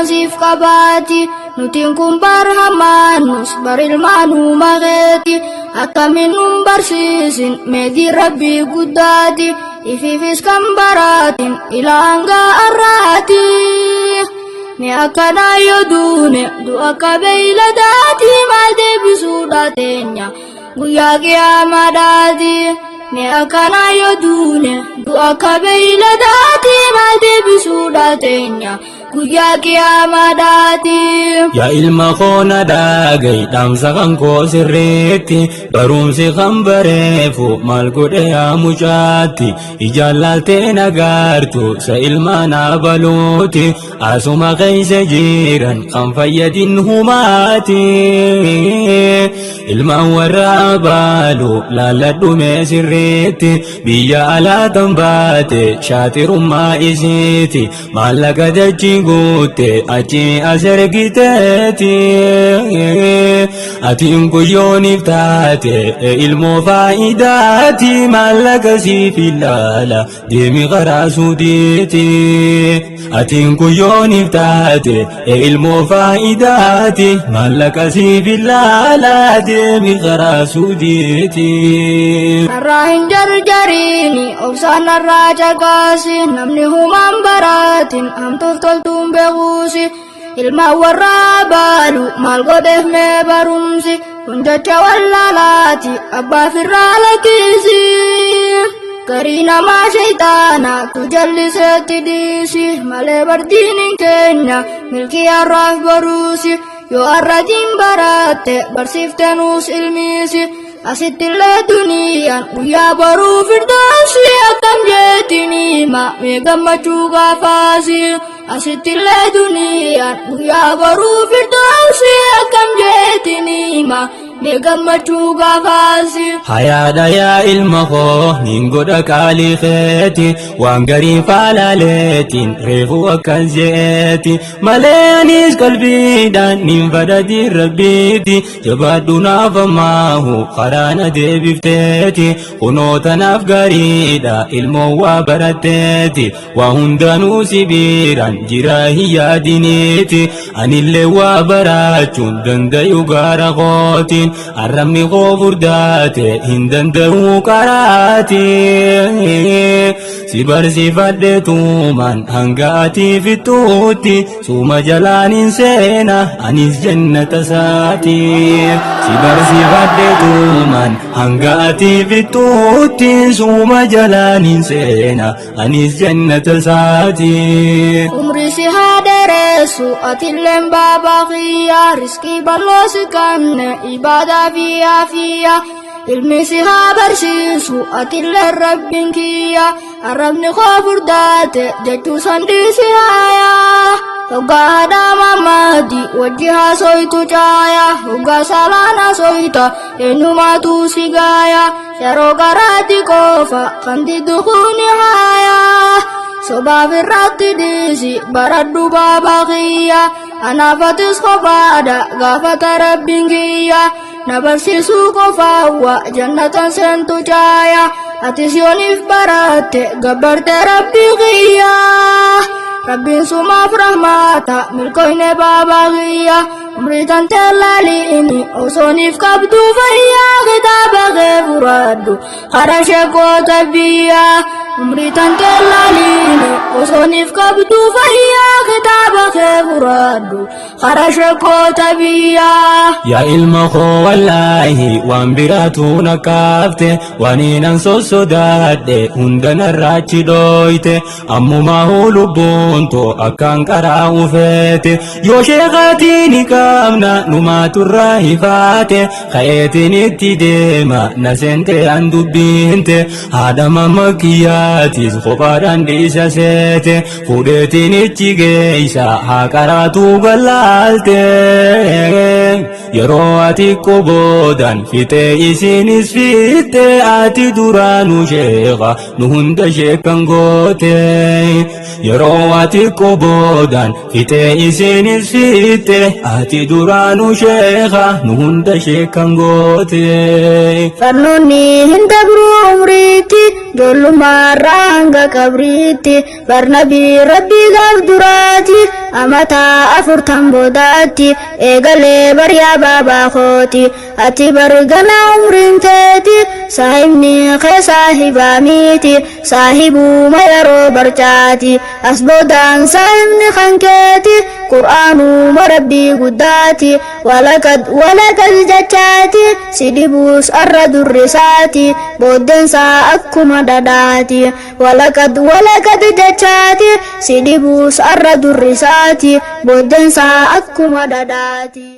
sif kabati nutin kumbar hamanus baril manu mageti akaminum barsisin medi rabbi gudati ififis kambaratin ilanga arati ni akana yodune du akabeila dati malde bisudatenya guya kiamadati ni akana yodune du akabeila dati malde bisudatenya guya kiamadati ya ilma khona dagay damsa kan ko sirreti barumsi khambarefu mal gode ya mujati ijalalte nagartu sa ilma na baluti asuma kaysa jiran kan fayyadin humati ilma wara balu laladu me sirreti biya ala tambate shatirum ma isiti malaga daji gote achi asergiteti atin kuyoni tate ilmo faidati malagasi filala demi qarasuditi atin kuyoni tate ilmo faidati malagasi filala demi qarasuditi Rahin jarjarini obsana raja kasi namni humam baratin am tol tumbegusi ilma warra balu mal godeh me barumsi kunjacha wallalati abba firala kisi karina ma shaitana tujallisati disi male bardinin kenya milki arraf barusi yo arradin barate barsiftenus ilmisi asitille duniyan uya baru firdausi atam jetini ma megammachu gafasi asitille duniyan uya baru firdausi atam jetini ma megammachu gafasi hayada ya ilma kho ningoda kali kheti wangari falaletin refu akanzeti malenis qalbi dan nimfadati rabbiti jabaduna famahu qarana debifteti kunota nafgarida ilmo wa barateti wa hundanu sibiran jirahiya diniti anille wa barachun dandayu garagotin arramni gofurdate hindandahu karati sibar sifadde tuman hangati fituti suma jalanin sena anis jannata sati sibar sifadde tuman hangati fituti suma jalanin sena anis jannata sati umri si haderesu atilem babaqiya rizki ballosi kanne ibada fiya ilmi si habarsisu atille rabbin kiya arabni khofurdate jechu sandi si haya hoga dama madi wajiha soitu caya hoga salana soita enuma tu sigaya sharo garati kofa kandi dukhuni haya soba firrati disi baradu babaqiya anafatis khofada gafata rabbin kiya nabarsisu kofawa jannatan sentu caya atis yonif barate gabarte rabbi qiya rabbin suma rahmata milkoine baba qiya umritan telali ini osonif kabdu fayya kitaba gefuradu kharashe kota biya umritan telali ini osonif kabdu fayya kitaba gefuradu kharashe kota biya ya ilma kho wallahi wambiratu nakafte waninan sosodade hundana rachi doite ammuma hulubunto akan qara'u fete yo shekhatini kamna numatu rahifate khayetini tidema nasente andubinte hadama makiyatis khobaran disa sete fudetini chigeisa hakaratu galalte yero ati kobodan fite isinis fite ati duranu shekha nuhunda shekangote yero ati kobodan fite isinis fite ati duranu shekha nuhunda shekangote fannuni hindabru umriti doluma ranga kabriti barnabi rabbi gabdurati amata afurtan bodaatti eegalee bariyaa baabaa kooti ati bargana umriin teeti saahibni kee saahibaa miti saahibuu mayaroo barcaati as boodaan saahibni kan keeti qur'aanuu marabbii guddaati walakad jechaati sidibuus arra durrisaati booddeensaa akkuma dhadhaati walakad jechaati sidibuus arra durrisaati booddeensaa akkuma dhadhaati.